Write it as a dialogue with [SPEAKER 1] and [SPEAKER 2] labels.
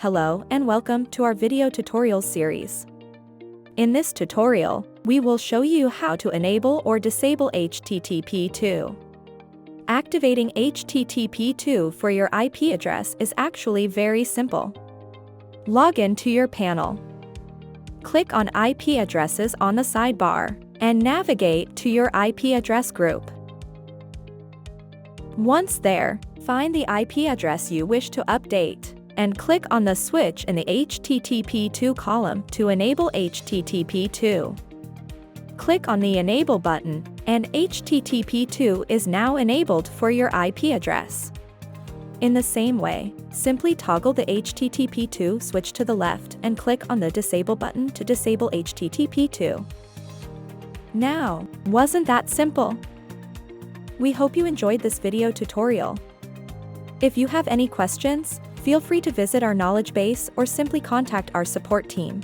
[SPEAKER 1] Hello and welcome to our video tutorial series. In this tutorial, we will show you how to enable or disable HTTP2. Activating HTTP2 for your IP address is actually very simple. Log in to your panel. Click on IP addresses on the sidebar, and navigate to your IP address group. Once there, find the IP address you wish to update, and click on the switch in the HTTP2 column to enable HTTP2. Click on the Enable button, and HTTP2 is now enabled for your IP address. In the same way, simply toggle the HTTP2 switch to the left and click on the Disable button to disable HTTP2. Now, wasn't that simple? We hope you enjoyed this video tutorial. If you have any questions, feel free to visit our knowledge base or simply contact our support team.